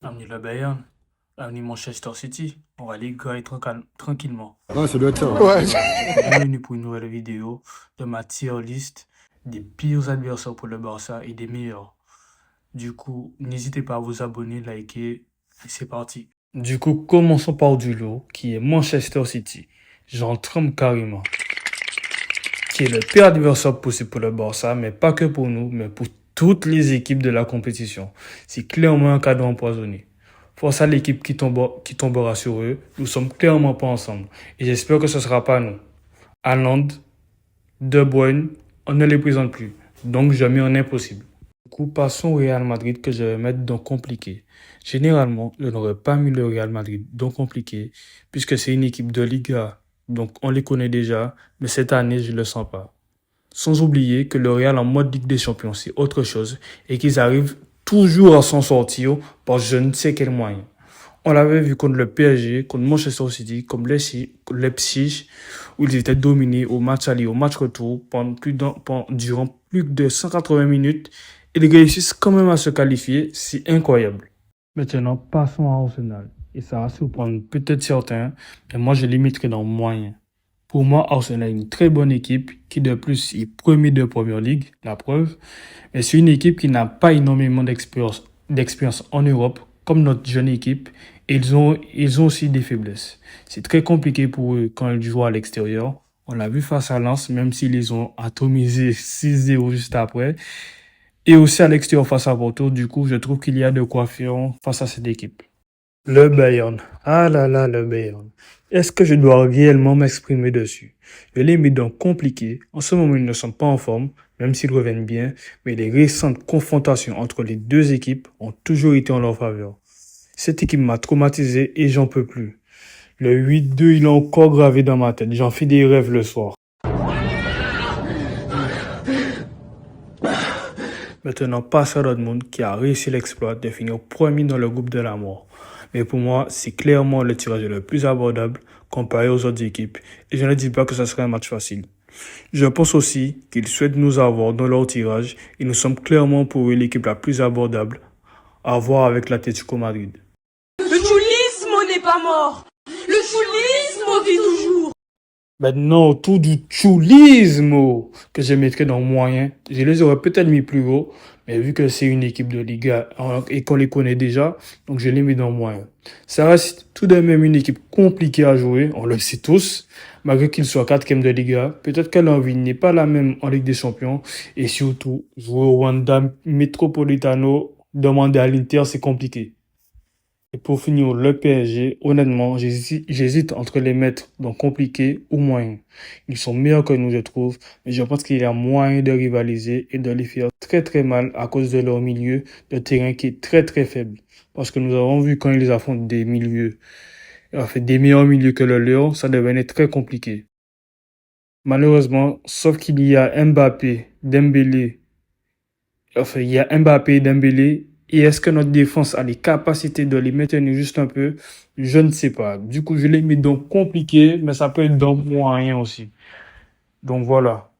Amener le Bayern, amener Manchester City. On va les gars tranquillement. Ouais, ça doit être ça. Ouais. Bienvenue pour une nouvelle vidéo de ma tier list des pires adversaires pour le Barça et des meilleurs. Du coup, n'hésitez pas à vous abonner, liker, et c'est parti. Du coup, commençons par du lot, qui est Manchester City. J'en tremble carrément. Qui est le pire adversaire possible pour le Barça, mais pas que pour nous, mais pour toutes les équipes de la compétition. C'est clairement un cadeau empoisonné. Force à l'équipe qui tombera sur eux, nous sommes clairement pas ensemble. Et j'espère que ce sera pas nous. Haaland, De Bruyne, on ne les présente plus. Donc jamais en impossible. Du coup, passons au Real Madrid que je vais mettre dans compliqué. Généralement, je n'aurais pas mis le Real Madrid dans compliqué, puisque c'est une équipe de Liga. Donc on les connaît déjà, mais cette année, je ne le sens pas. Sans oublier que le Real en mode Ligue des Champions, c'est autre chose et qu'ils arrivent toujours à s'en sortir par je ne sais quel moyen. On l'avait vu contre le PSG, contre Manchester City, comme Leipzig, où ils étaient dominés au match aller, au match retour, durant plus de 180 minutes. Et ils réussissent quand même à se qualifier, c'est incroyable. Maintenant, passons à Arsenal. Et ça va surprendre peut-être certains, mais moi je limiterai dans moyen. Pour moi, Arsenal est une très bonne équipe qui de plus est premier de Premier League, la preuve. Mais c'est une équipe qui n'a pas énormément d'expérience en Europe, comme notre jeune équipe. Et ils ont aussi des faiblesses. C'est très compliqué pour eux quand ils jouent à l'extérieur. On l'a vu face à Lens, même s'ils les ont atomisés 6-0 juste après. Et aussi à l'extérieur face à Porto. Du coup, je trouve qu'il y a de quoi faire face à cette équipe. Le Bayern. Ah là là, le Bayern. Est-ce que je dois réellement m'exprimer dessus? Je l'ai mis dans compliqué. En ce moment, ils ne sont pas en forme, même s'ils reviennent bien, mais les récentes confrontations entre les deux équipes ont toujours été en leur faveur. Cette équipe m'a traumatisé et j'en peux plus. Le 8-2, il est encore gravé dans ma tête. J'en fais des rêves le soir. Maintenant, passe à Dortmund qui a réussi l'exploit de finir premier dans le groupe de la mort. Mais pour moi, c'est clairement le tirage le plus abordable comparé aux autres équipes. Et je ne dis pas que ce serait un match facile. Je pense aussi qu'ils souhaitent nous avoir dans leur tirage et nous sommes clairement pour eux l'équipe la plus abordable à voir avec l'Atlético Madrid. Le choulisme n'est pas mort. Le choulisme vit toujours. Maintenant, autour du choulisme que je mettrais dans le moyen, je les aurais peut-être mis plus haut, mais vu que c'est une équipe de Liga et qu'on les connaît déjà, donc je les mets dans le moyen. Ça reste tout de même une équipe compliquée à jouer, on le sait tous, malgré qu'ils soient quatrième de Liga. Peut-être que l'envie n'est pas la même en Ligue des Champions, et surtout, jouer au Wanda Metropolitano, demander à l'Inter, c'est compliqué. Et pour finir, le PSG, honnêtement, j'hésite entre les mettre dans compliqué ou moyen. Ils sont meilleurs que nous, je trouve, mais je pense qu'il y a moyen de rivaliser et de les faire très très mal à cause de leur milieu de terrain qui est très très faible. Parce que nous avons vu quand ils affrontent des milieux, en fait des meilleurs milieux que le leur, ça devenait très compliqué. Malheureusement, sauf qu'il y a Mbappé, Dembélé, enfin il y a Mbappé, Dembélé. Et est-ce que notre défense a les capacités de les maintenir juste un peu? Je ne sais pas. Du coup, je l'ai mis donc compliqué, mais ça peut être donc moyen aussi. Donc voilà.